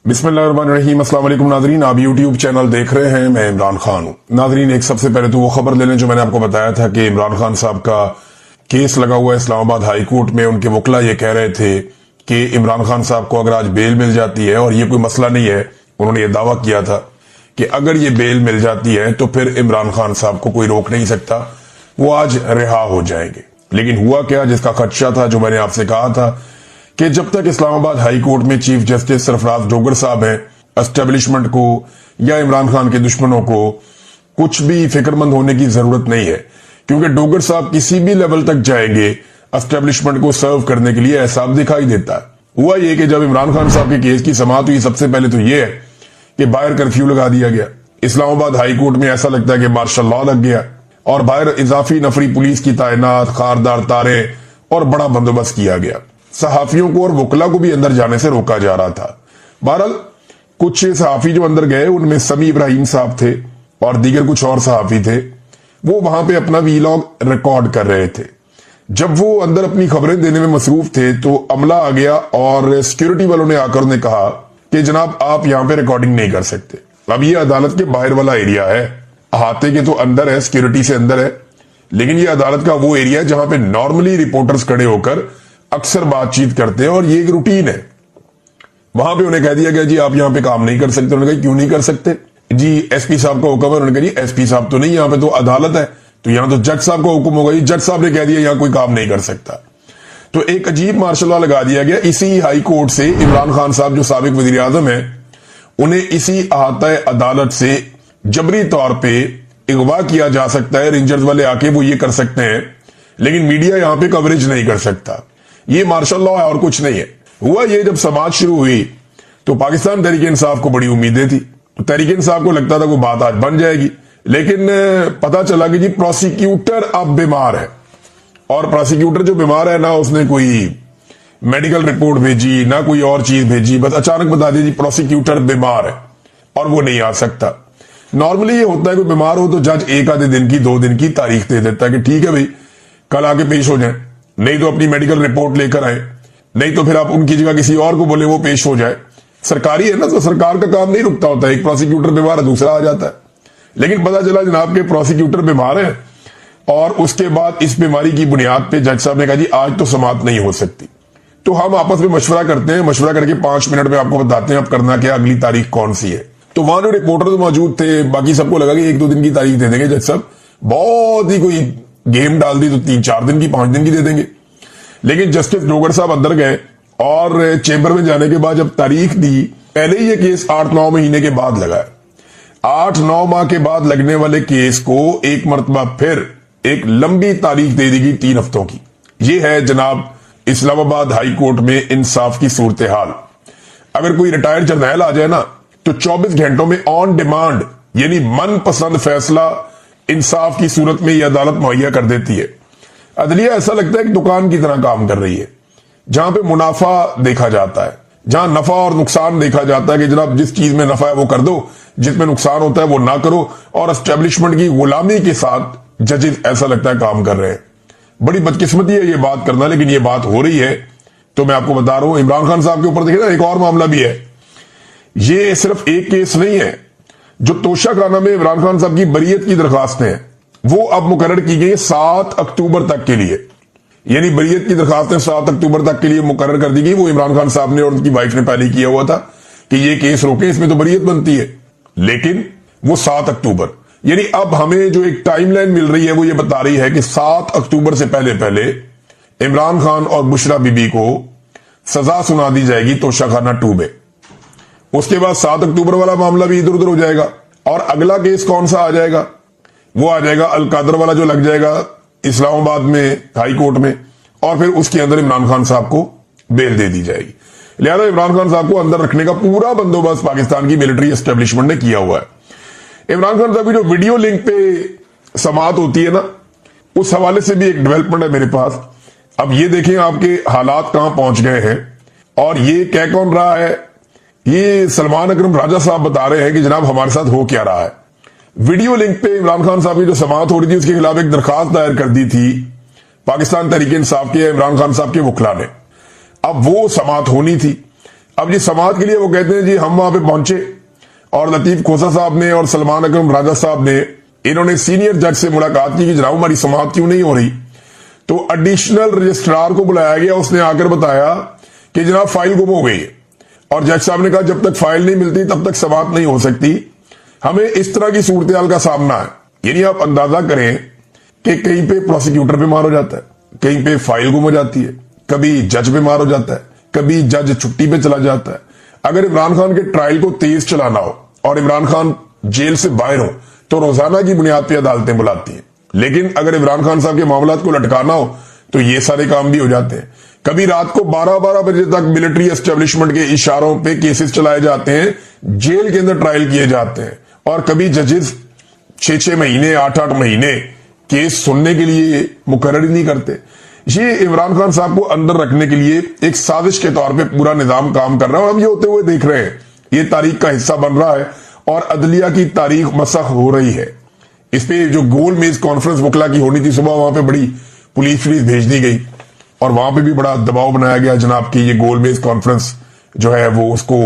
बिस्मिल्लाहिर्रहमानिर्रहीम। अस्सलाम वालेकुम नाजरीन, आप यूट्यूब चैनल देख रहे हैं, मैं इमरान खान हूं। नाजरीन, एक सबसे पहले तो वो खबर ले लें जो मैंने आपको बताया था कि इमरान खान साहब का केस लगा हुआ है इस्लामाबाद हाई कोर्ट में। उनके वकील ये कह रहे थे कि इमरान खान साहब को अगर आज बेल मिल जाती है, और ये कोई मसला नहीं है, उन्होंने ये दावा किया था कि अगर ये बेल मिल जाती है तो फिर इमरान खान साहब को कोई रोक नहीं सकता, वो आज रिहा हो जाएंगे। लेकिन हुआ क्या, जिसका खदशा था, जो मैंने आपसे कहा था कि जब तक इस्लामाबाद हाई कोर्ट में चीफ जस्टिस सरफराज डोगर साहब हैं, एस्टेब्लिशमेंट को या इमरान खान के दुश्मनों को कुछ भी फिक्रमंद होने की जरूरत नहीं है, क्योंकि डोगर साहब किसी भी लेवल तक जाएंगे एस्टेब्लिशमेंट को सर्व करने के लिए, ऐसा दिखाई देता है। हुआ ये कि जब इमरान खान साहब के केस की समाअत हुई, सबसे पहले तो यह है कि बाहर कर्फ्यू लगा दिया गया। इस्लामाबाद हाई कोर्ट में ऐसा लगता है कि मार्शल लॉ लग गया, और बाहर इजाफी नफरी पुलिस की तैनात, खारदार तारे और बड़ा बंदोबस्त किया गया। सहाफियों को और वकला को भी अंदर जाने से रोका जा रहा था। बहरहाल कुछ सहाफी जो अंदर गए, उनमें समी इब्राहिम साहब थे और दीगर कुछ और सहाफी थे। वो वहां पे अपना वीलॉग रिकॉर्ड कर रहे थे। जब वो अंदर अपनी खबरें देने में मसरूफ थे तो अमला आ गया और सिक्योरिटी वालों ने आकर उन्हें कहा कि जनाब आप यहां पे रिकॉर्डिंग नहीं कर सकते। अब ये अदालत के बाहर वाला एरिया है, अहाते के तो अंदर है, सिक्योरिटी से अंदर है, लेकिन ये अदालत का वो एरिया है जहां पे नॉर्मली रिपोर्टर्स खड़े होकर अक्सर बातचीत करते हैं, और ये एक रूटीन है। वहां पे उन्हें कह दिया गया जी आप यहां पे काम नहीं कर सकते। उन्होंने कहा क्यों नहीं कर सकते जी, एसपी साहब का हुक्म है। उन्होंने कहा जी एसपी साहब तो नहीं, यहां पे तो अदालत है, तो यहां तो जज साहब का हुक्म होगा। जी जज साहब ने कह दिया यहां कोई काम नहीं कर सकता। तो एक अजीब मार्शल लॉ लगा दिया गया। इसी हाई कोर्ट से इमरान खान साहब जो साबिक वजीर आजम है, उन्हें इसी अहाता अदालत से जबरी तौर पर अगवा किया जा सकता है। रेंजर्स वाले आके वो ये कर सकते हैं, लेकिन मीडिया यहां पर कवरेज नहीं कर सकता। ये मार्शल लॉ है और कुछ नहीं है। हुआ ये, जब समाज शुरू हुई तो पाकिस्तान तहरीक इंसाफ को बड़ी उम्मीदें थी। तो तहरीक इंसाफ को लगता था वो बात आज बन जाएगी, लेकिन पता चला कि जी प्रोसिक्यूटर अब बीमार है। और प्रोसिक्यूटर जो बीमार है, ना उसने कोई मेडिकल रिपोर्ट भेजी, ना कोई और चीज भेजी, बस अचानक बता दी जी प्रोसिक्यूटर बीमार है और वो नहीं आ सकता। नॉर्मली ये होता है, कोई बीमार हो तो जज एक आधे दिन की, 2 दिन की तारीख दे देता है कि ठीक है भाई कल आके पेश हो जाए, नहीं तो अपनी मेडिकल रिपोर्ट लेकर आए, नहीं तो फिर आप उनकी जगह किसी और को बोले वो पेश हो जाए। सरकारी है ना, तो सरकार का काम नहीं रुकता होता है। एक प्रोसिक्यूटर बीमार है, दूसरा आ जाता है। लेकिन पता चला जनाब के प्रोसिक्यूटर बीमार है, और उसके बाद इस बीमारी की बुनियाद पे जज साहब ने कहा जी आज तो समाअत नहीं हो सकती। तो हम आपस में मशवरा करते हैं, मशवरा करके 5 मिनट में आपको बताते हैं अब करना क्या, अगली तारीख कौन सी है। तो वहां जो रिपोर्टर मौजूद थे, बाकी सबको लगा कि 1-2 दिन की तारीख दे देंगे जज साहब, बहुत ही कोई गेम डाल दी तो 3-4 दिन की, 5 दिन की दे देंगे। लेकिन जस्टिस डोगर साहब अंदर गए और चेंबर में जाने के बाद जब तारीख दी, पहले ही ये केस 8-9 महीने के बाद लगा है। 8-9 माह के बाद लगने वाले केस को एक मरतबा फिर एक लंबी तारीख दे दी गई 3 हफ्तों की। ये है जनाब इस्लामाबाद हाई कोर्ट में इंसाफ की सूरत हाल। अगर कोई रिटायर्ड जर्नैल आ जाए ना, तो 24 घंटों में ऑन डिमांड, यानी मनपसंद फैसला इंसाफ की सूरत में यह अदालत मुहैया कर देती है। अदलिया ऐसा लगता है कि दुकान की तरह काम कर रही है, जहां पे मुनाफा देखा जाता है, जहां नफा और नुकसान देखा जाता है कि जनाब जिस चीज में नफा है वो कर दो, जिसमें नुकसान होता है वो ना करो। और एस्टेब्लिशमेंट की गुलामी के साथ जजेस ऐसा लगता है काम कर रहे हैं। बड़ी बदकिस्मती है ये बात करना, लेकिन ये बात हो रही है। तो मैं आपको बता रहा हूं, इमरान खान साहब के ऊपर देखिए ना, एक और मामला भी है। ये सिर्फ एक केस नहीं है। जो तोशाखाना में इमरान खान साहब की बरीयत की दरखास्तें हैं, वो अब मुकर्रर की गई 7 अक्टूबर तक के लिए, यानी बरीयत की दरखास्तें 7 अक्टूबर तक के लिए मुकर्रर कर दी गई। वो इमरान खान साहब ने और उनकी वाइफ ने पहले किया हुआ था कि ये केस रोके, इसमें तो बरीयत बनती है, लेकिन वो 7 अक्टूबर, यानी अब हमें जो एक टाइमलाइन मिल रही है वो ये बता रही है कि 7 अक्टूबर से पहले पहले इमरान खान और बुशरा बीबी को सजा सुना दी जाएगी तोशाखाना 2 में। उसके बाद 7 अक्टूबर वाला मामला भी इधर उधर हो जाएगा, और अगला केस कौन सा आ जाएगा, वो आ जाएगा अलकादर वाला, जो लग जाएगा इस्लामाबाद में हाई कोर्ट में, और फिर उसके अंदर इमरान खान साहब को बेल दे दी जाएगी। लिहाजा इमरान खान साहब को अंदर रखने का पूरा बंदोबस्त पाकिस्तान की मिलिट्री एस्टेब्लिशमेंट ने किया हुआ है। इमरान खान साहब की जो वीडियो लिंक पे समाअत होती है ना, उस हवाले से भी एक डेवलपमेंट है मेरे पास। अब ये देखें आपके हालात कहां पहुंच गए हैं, और ये कह कौन रहा है, ये सलमान अकरम राजा साहब बता रहे हैं कि जनाब हमारे साथ हो क्या रहा है। वीडियो लिंक पे इमरान खान साहब की जो समाअत हो रही थी, उसके खिलाफ एक दरखास्त दायर कर दी थी पाकिस्तान तहरीक इंसाफ के इमरान खान साहब के वकला ने। अब वो समाअत होनी थी। अब जी समाज के लिए वो कहते हैं जी हम वहां पे पहुंचे और लतीफ खोसा साहब ने और सलमान अकरम राजा साहब ने इन्होंने सीनियर जज से मुलाकात की कि जनाब हमारी समाअत क्यों नहीं हो रही। तो एडिशनल रजिस्ट्रार को बुलाया गया, उसने आकर बताया कि जनाब फाइल गुम हो गई है और जज साहब ने कहा जब तक फाइल नहीं मिलती तब तक समाअत नहीं हो सकती। हमें इस तरह की सूरत का सामना है। यानी आप अंदाजा करें कि कहीं पे प्रोसिक्यूटर बीमार हो जाता है, कहीं पे फाइल गुम हो जाती है, कभी जज बीमार हो जाता है, कभी जज छुट्टी पे चला जाता है। अगर इमरान खान के ट्रायल को तेज चलाना हो और इमरान खान जेल से बाहर हो तो रोजाना की बुनियाद पर अदालतें बुलाती हैं, लेकिन अगर इमरान खान साहब के मामलात को लटकाना हो तो ये सारे काम भी हो जाते हैं। कभी रात को 12-12 बजे तक मिलिट्री एस्टेब्लिशमेंट के इशारों पे केसेस चलाए जाते हैं, जेल के अंदर ट्रायल किए जाते हैं, और कभी जजेस 6-6 महीने 8-8 महीने केस सुनने के लिए मुकर्रर ही नहीं करते। ये इमरान खान साहब को अंदर रखने के लिए एक साजिश के तौर पे पूरा निजाम काम कर रहा है और हम ये होते हुए देख रहे हैं। ये तारीख का हिस्सा बन रहा है और अदलिया की तारीख मसख हो रही है। इस पे जो गोल मेज कॉन्फ्रेंस वकला की होनी थी, सुबह वहां पे बड़ी पुलिस भेज दी गई और वहां पे भी बड़ा दबाव बनाया गया जनाब कि ये गोल मेज कॉन्फ्रेंस जो है वो उसको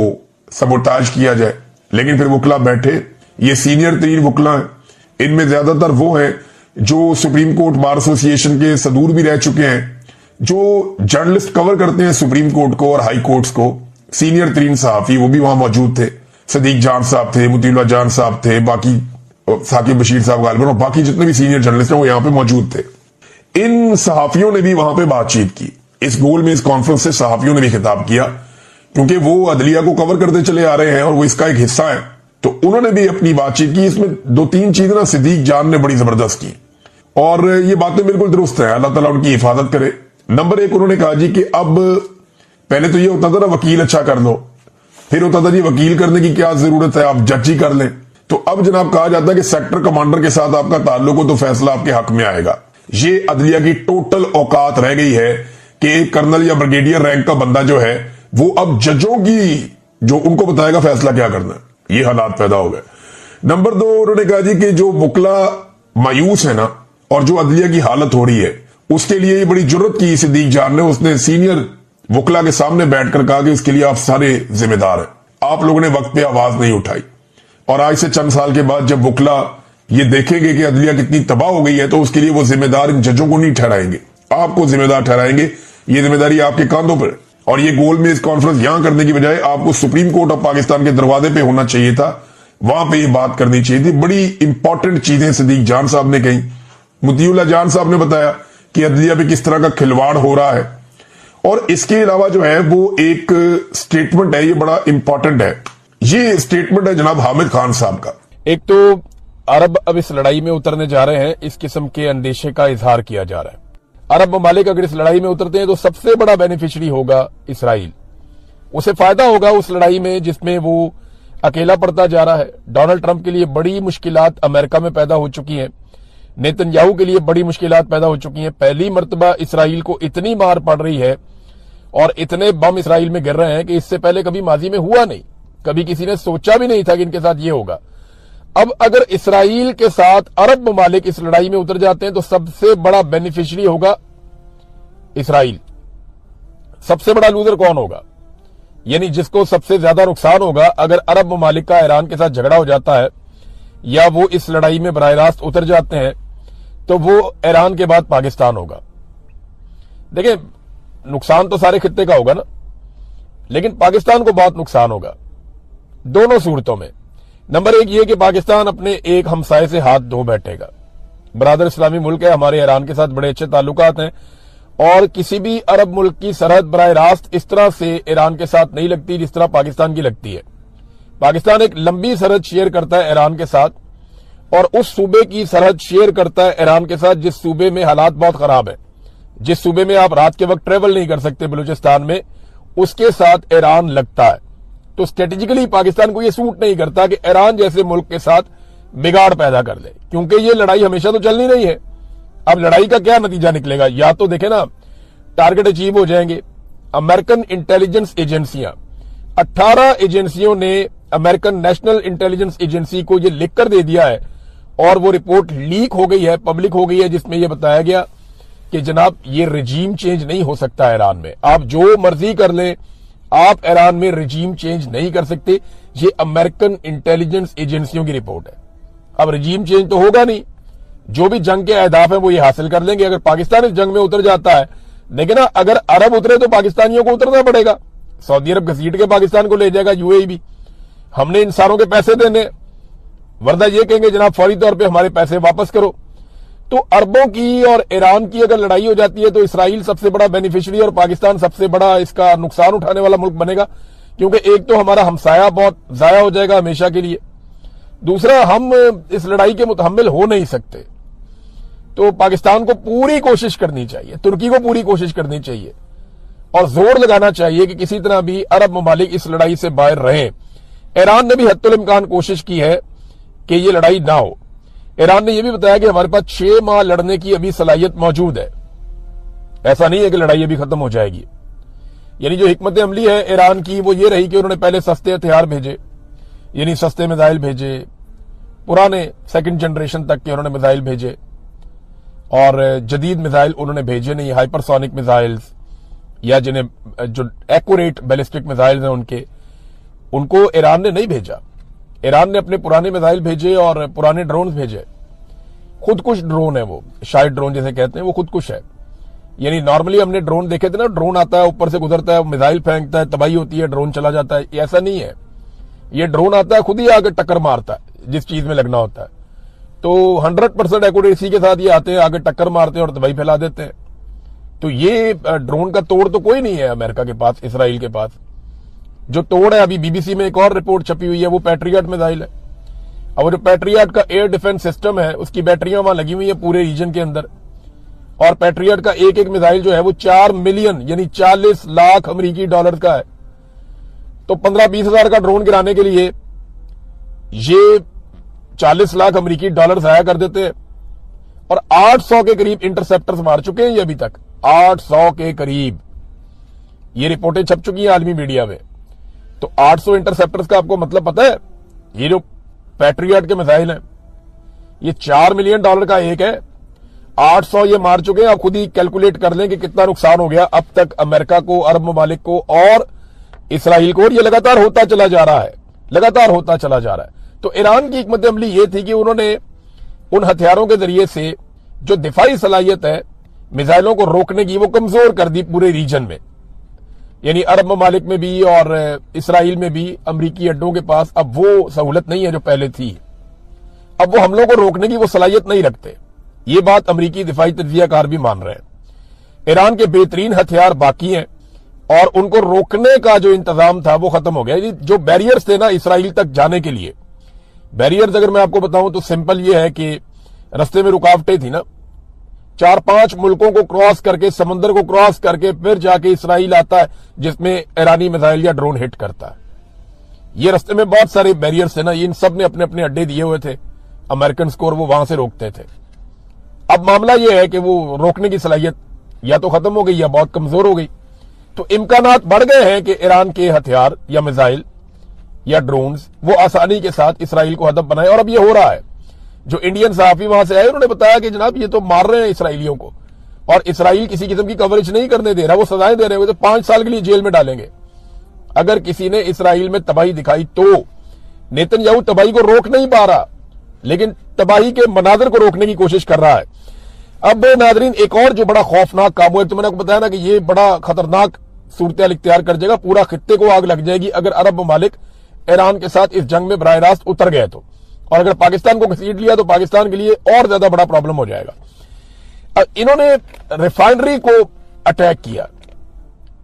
सबोटाज किया जाए। लेकिन फिर वकला बैठे, ये सीनियर 3 वकला हैं, इनमें ज्यादातर वो हैं जो सुप्रीम कोर्ट बार एसोसिएशन के सदूर भी रह चुके हैं, जो जर्नलिस्ट कवर करते हैं सुप्रीम कोर्ट को और हाई कोर्ट्स को। सीनियर 3 सहाफी वो भी वहां मौजूद थे, सदीक जान साहब थे, मुतीउल्लाह जान साहब थे, बाकी साकिब बशीर साहब गालिबन और बाकी जितने भी सीनियर जर्नलिस्ट हैं वो यहां पे मौजूद थे। इन सहाफियों ने भी वहां पे बातचीत की। इस गोल में इस कॉन्फ्रेंस से सहाफियों ने भी खिताब किया, क्योंकि वो अदलिया को कवर करते चले आ रहे हैं और वो इसका एक हिस्सा है, तो उन्होंने भी अपनी बातचीत की। इसमें 2-3 चीजें ना सदीक जान ने बड़ी जबरदस्त की और ये बातें बिल्कुल दुरुस्त है, अल्लाह ताला उनकी हिफाजत करे। नंबर 1 उन्होंने कहा जी कि अब पहले तो ये होता था ना वकील अच्छा कर लो, फिर होता था जी वकील करने की क्या जरूरत है, आप जज ही कर लें। तो अब जनाब कहा जाता है कि सेक्टर कमांडर के साथ आपका ताल्लुक हो तो फैसला आपके हक में आएगा। ये अदलिया की टोटल औकात रह गई है कि एक कर्नल या ब्रिगेडियर रैंक का बंदा जो है वो अब जजों की जो उनको बताएगा फैसला क्या करना है। ये हालात पैदा हो गए। नंबर 2 उन्होंने कहा जी कि जो वकला मायूस है ना और जो अदलिया की हालत हो रही है उसके लिए ये बड़ी जरूरत की सदीक जान ने, उसने सीनियर वकला के सामने बैठकर कहा कि इसके लिए आप सारे जिम्मेदार हैं, आप लोगों ने वक्त पे आवाज नहीं उठाई। और आज से चंद साल के बाद जब वकला ये देखेंगे कि अदलिया कितनी तबाह हो गई है तो उसके लिए वो जिम्मेदार इन जजों को नहीं ठहराएंगे, आपको जिम्मेदार ठहराएंगे। ये जिम्मेदारी आपके कांधों पर। और ये गोल मेज कॉन्फ्रेंस यहां करने की बजाय आपको सुप्रीम कोर्ट ऑफ पाकिस्तान के दरवाजे पे होना चाहिए था, वहां पे ये बात करनी चाहिए थी। बड़ी इंपॉर्टेंट चीजें सदीक जान साहब ने कही। मुतीउल्लाह जान साहब ने बताया कि अदलिया पे किस तरह का खिलवाड़ हो रहा है। और इसके अलावा जो है वो एक स्टेटमेंट है, ये बड़ा इंपॉर्टेंट है। ये स्टेटमेंट है जनाब हामिद खान साहब का। एक तो अरब अब इस लड़ाई में उतरने जा रहे हैं, इस किस्म के अंदेशे का इजहार किया जा रहा है। अरब ममालिक अगर इस लड़ाई में उतरते हैं तो सबसे बड़ा बेनिफिशियरी होगा इसराइल। उसे फायदा होगा उस लड़ाई में जिसमें वो अकेला पड़ता जा रहा है। डोनाल्ड ट्रंप के लिए बड़ी मुश्किलात अमेरिका में पैदा हो चुकी हैं, नेतन्याहू के लिए बड़ी मुश्किलात पैदा हो चुकी हैं। पहली मर्तबा इसराइल को इतनी मार पड़ रही है और इतने बम इसराइल में गिर रहे हैं कि इससे पहले कभी माजी में हुआ नहीं, कभी किसी ने सोचा भी नहीं था कि इनके साथ ये होगा। अब अगर इसराइल के साथ अरब ममालिक इस लड़ाई में उतर जाते हैं तो सबसे बड़ा बेनिफिशियरी होगा इसराइल। सबसे बड़ा लूजर कौन होगा, यानी जिसको सबसे ज्यादा नुकसान होगा अगर अरब ममालिक का ईरान के साथ झगड़ा हो जाता है या वो इस लड़ाई में बराह रास्त उतर जाते हैं, तो वो ईरान के बाद पाकिस्तान होगा। देखिए नुकसान तो सारे खित्ते का होगा ना, लेकिन पाकिस्तान को बहुत नुकसान होगा दोनों सूरतों में। नंबर 1 ये कि पाकिस्तान अपने एक हमसाये से हाथ धो बैठेगा। बरादर इस्लामी मुल्क है, हमारे ईरान के साथ बड़े अच्छे ताल्लुकात हैं और किसी भी अरब मुल्क की सरहद बराह रास्त इस तरह से ईरान के साथ नहीं लगती जिस तरह पाकिस्तान की लगती है। पाकिस्तान एक लंबी सरहद शेयर करता है ईरान के साथ और उस सूबे की सरहद शेयर करता है ईरान के साथ जिस सूबे में हालात बहुत खराब है, जिस सूबे में आप रात के वक्त ट्रेवल नहीं कर सकते बलूचिस्तान में, उसके साथ ईरान लगता है। तो स्ट्रेटेजिकली पाकिस्तान को यह सूट नहीं करता कि ईरान जैसे मुल्क के साथ बिगाड़ पैदा कर ले, क्योंकि ये लड़ाई हमेशा तो चलनी नहीं है। अब लड़ाई का क्या नतीजा निकलेगा, या तो देखे ना टारगेट अचीव हो जाएंगे। अमेरिकन इंटेलिजेंस एजेंसियां 18 एजेंसियों ने अमेरिकन नेशनल इंटेलिजेंस एजेंसी को यह लिखकर दे दिया है और वो रिपोर्ट लीक हो गई है, पब्लिक हो गई है, जिसमें यह बताया गया कि जनाब ये रजीम चेंज नहीं हो सकता ईरान में। आप जो मर्जी कर लें, आप ईरान में रिजीम चेंज नहीं कर सकते। ये अमेरिकन इंटेलिजेंस एजेंसियों की रिपोर्ट है। अब रिजीम चेंज तो होगा नहीं, जो भी जंग के अहदाफ है वो ये हासिल कर लेंगे। अगर पाकिस्तान इस जंग में उतर जाता है, लेकिन ना अगर अरब उतरे तो पाकिस्तानियों को उतरना पड़ेगा। सऊदी अरब घसीट के पाकिस्तान को ले जाएगा, यूएई भी। हमने इन सारों के पैसे देने, वरना ये कहेंगे जनाब फौरी तौर पे हमारे पैसे वापस करो। तो अरबों की और ईरान की अगर लड़ाई हो जाती है तो इसराइल सबसे बड़ा बेनिफिशियरी और पाकिस्तान सबसे बड़ा इसका नुकसान उठाने वाला मुल्क बनेगा, क्योंकि एक तो हमारा हमसाया बहुत जाया हो जाएगा हमेशा के लिए, दूसरा हम इस लड़ाई के मुतहम्मिल हो नहीं सकते। तो पाकिस्तान को पूरी कोशिश करनी चाहिए, तुर्की को पूरी कोशिश करनी चाहिए और जोर लगाना चाहिए कि किसी तरह भी अरब ममालिक इस लड़ाई से बाहर रहें। ईरान ने भी हद्दुल इम्कान कोशिश की है कि ये लड़ाई ना हो। ईरान ने यह भी बताया कि हमारे पास 6 माह लड़ने की अभी सलाहियत मौजूद है। ऐसा नहीं है कि लड़ाई अभी खत्म हो जाएगी। यानी जो हिकमत अमली है ईरान की वो ये रही कि उन्होंने पहले सस्ते हथियार भेजे, यानी सस्ते मिसाइल भेजे, पुराने सेकंड जनरेशन तक के उन्होंने मिसाइल भेजे, और जदीद मिसाइल उन्होंने भेजे नहीं, हाइपरसोनिक मिसाइल्स या जिन्हें जो एक्यूरेट बैलिस्टिक मिसाइल्स हैं उनको ईरान ने नहीं भेजा। ईरान ने अपने पुराने मिसाइल भेजे और पुराने ड्रोन भेजे। खुदकुश ड्रोन है वो, शायद ड्रोन जैसे कहते हैं, वो खुदकुश है। यानी नॉर्मली हमने ड्रोन देखे थे ना, ड्रोन आता है ऊपर से गुजरता है, मिसाइल फेंकता है, तबाही होती है, ड्रोन चला जाता है। ऐसा नहीं है, ये ड्रोन आता है खुद ही आगे टक्कर मारता है जिस चीज में लगना होता है। तो 100% एक्यूरेसी के साथ ये आते हैं, आगे टक्कर मारते हैं और तबाही फैला देते हैं। तो ये ड्रोन का तोड़ तो कोई नहीं है अमेरिका के पास, इसराइल के पास। जो तोड़ है, अभी बीबीसी में एक और रिपोर्ट छपी हुई है, वो पैट्रियट मिसाइल है। अब जो पैट्रियट का एयर डिफेंस सिस्टम है उसकी बैटरियां वहां लगी हुई है पूरे रीजन के अंदर, और पैट्रियट का एक एक मिसाइल जो है वो 4 मिलियन यानी 40 लाख अमेरिकी डॉलर का है। तो 15-20 हजार का ड्रोन गिराने के लिए ये 40 लाख अमेरिकी डॉलर जाया कर देते हैं। और 800 के करीब इंटरसेप्टर्स मार चुके हैं ये अभी तक, 800 के करीब। ये रिपोर्टें छप चुकी हैं आलमी मीडिया में। तो 800 इंटरसेप्टर्स का आपको मतलब पता है? ये जो पैट्रियट के मिसाइल हैं ये 4 मिलियन डॉलर का एक है, 800 ये मार चुके हैं। आप खुद ही कैलकुलेट कर लें कि कितना नुकसान हो गया अब तक अमेरिका को, अरब ममालिक को और इसराइल को। और ये लगातार होता चला जा रहा है, लगातार होता चला जा रहा है। तो ईरान की हिकमत अमली ये थी कि उन्होंने उन हथियारों के जरिए से जो दिफाई सलाहियत है मिसाइलों को रोकने की, वो कमजोर कर दी पूरे रीजन में। यानी अरब ममालिक में भी और इसराइल में भी अमरीकी अड्डों के पास अब वो सहूलत नहीं है जो पहले थी। अब वो हमलों को रोकने की वो सलाहियत नहीं रखते। ये बात अमरीकी दिफाई तज्जियाकार भी मान रहे हैं। ईरान के बेहतरीन हथियार बाकी हैं और उनको रोकने का जो इंतजाम था वो खत्म हो गया। जो बैरियर्स थे ना इसराइल तक जाने के लिए, बैरियर्स अगर मैं आपको बताऊं तो सिंपल ये है कि रास्ते में रुकावटें थी ना, 4-5 मुल्कों को क्रॉस करके, समुद्र को क्रॉस करके फिर जाके इसराइल आता है जिसमें ईरानी मिसाइल या ड्रोन हिट करता है। ये रास्ते में बहुत सारे बैरियर्स थे ना, इन सब ने अपने अपने अड्डे दिए हुए थे अमेरिकन को, और वो वहां से रोकते थे। अब मामला यह है कि वो रोकने की सलाहियत या तो खत्म हो गई या बहुत कमजोर हो गई। तो इम्कानात बढ़ गए हैं कि ईरान के हथियार या मिसाइल या ड्रोन्स वो आसानी के साथ इसराइल को हदफ बनाए। और अब ये हो रहा है। जो इंडियन सहाफी वहां से आए उन्होंने बताया कि जनाब ये तो मार रहे हैं इसराइलियों को, और इसराइल किसी किस्म की कवरेज नहीं करने दे रहा, वो सजाएं दे रहे हैं, तो 5 साल के लिए जेल में डालेंगे अगर किसी ने इसराइल में तबाही दिखाई तो। नेतन्याहू तबाही को रोक नहीं पा रहा, लेकिन तबाही के मनाजर को रोकने की कोशिश कर रहा है। अब नाजरीन एक और जो बड़ा खौफनाक काम हुआ, तो मैंने आपको बताया ना कि ये बड़ा खतरनाक सूरत इख्तियार कर जाएगा, पूरा खित्ते को आग लग जाएगी अगर अरब ममालिक ईरान के साथ इस जंग में बराह रास्त उतर गए तो। और अगर पाकिस्तान को घसीट लिया तो पाकिस्तान के लिए और ज्यादा बड़ा प्रॉब्लम हो जाएगा। इन्होंने रिफाइनरी को अटैक किया,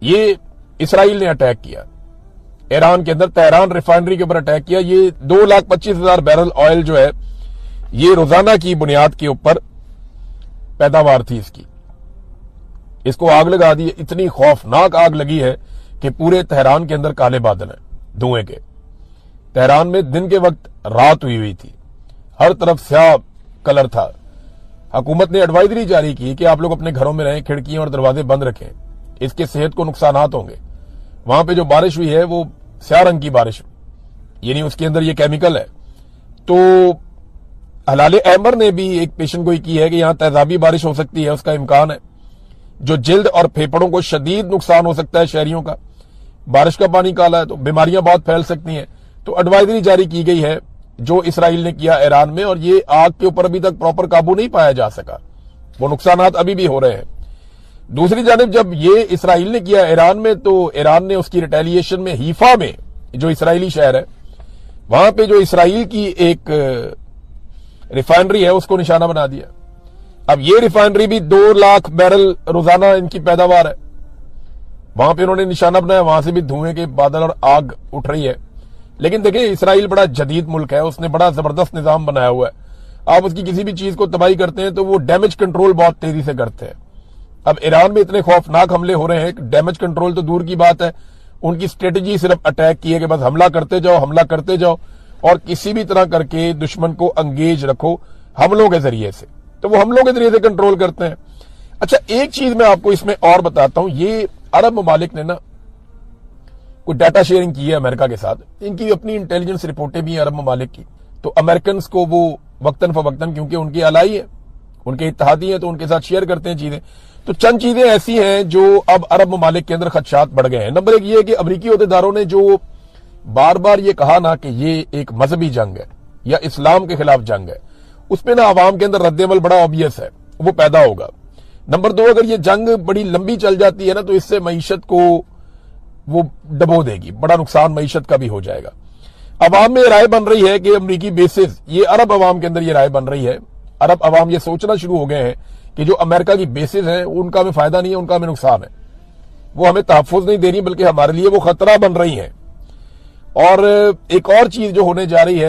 ये इसराइल ने अटैक किया ईरान के अंदर, तेहरान रिफाइनरी के ऊपर अटैक किया। ये 2,25,000 बैरल ऑयल जो है ये रोजाना की बुनियाद के ऊपर पैदावार थी इसकी, इसको आग लगा दी। इतनी खौफनाक आग लगी है कि पूरे तेहरान के अंदर काले बादल हैं धुएं के। तेहरान में दिन के वक्त रात हुई थी, हर तरफ स्याह कलर था। हुकूमत ने एडवाइजरी जारी की कि आप लोग अपने घरों में रहें, खिड़कियां और दरवाजे बंद रखें, इसके सेहत को नुकसानात होंगे। वहां पे जो बारिश हुई है वो स्याह रंग की बारिश, यानी उसके अंदर ये केमिकल है। तो हलाल अहमर ने भी एक पेशन गोई की है कि यहां तेजाबी बारिश हो सकती है, उसका इम्कान है, जो जिल्द और फेफड़ों को शदीद नुकसान हो सकता है शहरियों का। बारिश का पानी काला है तो बीमारियां बहुत फैल सकती हैं। तो एडवाइजरी जारी की गई है जो इसराइल ने किया ईरान में, और ये आग के ऊपर अभी तक प्रॉपर काबू नहीं पाया जा सका, वो नुकसानात अभी भी हो रहे हैं। दूसरी जानिब जब ये इसराइल ने किया ईरान में, तो ईरान ने उसकी रिटेलिएशन में हीफा में, जो इसराइली शहर है, वहां पे जो इसराइल की एक रिफाइनरी है उसको निशाना बना दिया। अब ये रिफाइनरी भी 2 लाख बैरल रोजाना इनकी पैदावार है, वहां पे उन्होंने निशाना बनाया, वहां से भी धुएं के बादल और आग उठ रही है। लेकिन देखिए इसराइल बड़ा जदीद मुल्क है, उसने बड़ा जबरदस्त निजाम बनाया हुआ है। आप उसकी किसी भी चीज को तबाही करते हैं तो वो डैमेज कंट्रोल बहुत तेजी से करते हैं। अब ईरान में इतने खौफनाक हमले हो रहे हैं कि डैमेज कंट्रोल तो दूर की बात है, उनकी स्ट्रेटेजी सिर्फ अटैक की है कि बस हमला करते जाओ और किसी भी तरह करके दुश्मन को अंगेज रखो हमलों के जरिए से, तो वो हमलों के जरिए से कंट्रोल करते हैं। अच्छा, एक चीज मैं आपको इसमें और बताता हूं, ये अरब ममालिक ने ना कोई डाटा शेयरिंग की है अमेरिका के साथ, इनकी अपनी इंटेलिजेंस रिपोर्टें भी हैं अरब ममालिक की, तो अमेरिकन को वो वक्तन फवक्तन, क्योंकि उनकी अलाई है, उनके इत्तेहादी हैं, तो उनके साथ शेयर करते हैं चीजें। तो चंद चीजें ऐसी हैं जो अब अरब ममालिक के अंदर खदशात बढ़ गए हैं। नंबर 1 ये है कि अमरीकी अहदेदारों ने जो बार बार ये कहा ना कि ये एक मजहबी जंग है या इस्लाम के खिलाफ जंग है, उसमें ना आवाम के अंदर रद्देमल बड़ा ऑब्वियस है, वो पैदा होगा। नंबर 2, अगर ये जंग बड़ी लंबी चल जाती है ना, तो इससे मईशत को वो डबो देगी, बड़ा नुकसान मईशत का भी हो जाएगा। अवाम में राय बन रही है कि अमरीकी बेसिस, ये अरब अवाम के अंदर ये राय बन रही है, अरब अवाम ये सोचना शुरू हो गए हैं कि जो अमेरिका की बेसिस है उनका हमें फायदा नहीं है, उनका हमें नुकसान है, वो हमें तहफ्फुज नहीं दे रही बल्कि हमारे लिए वो खतरा बन रही है। और एक और चीज जो होने जा रही है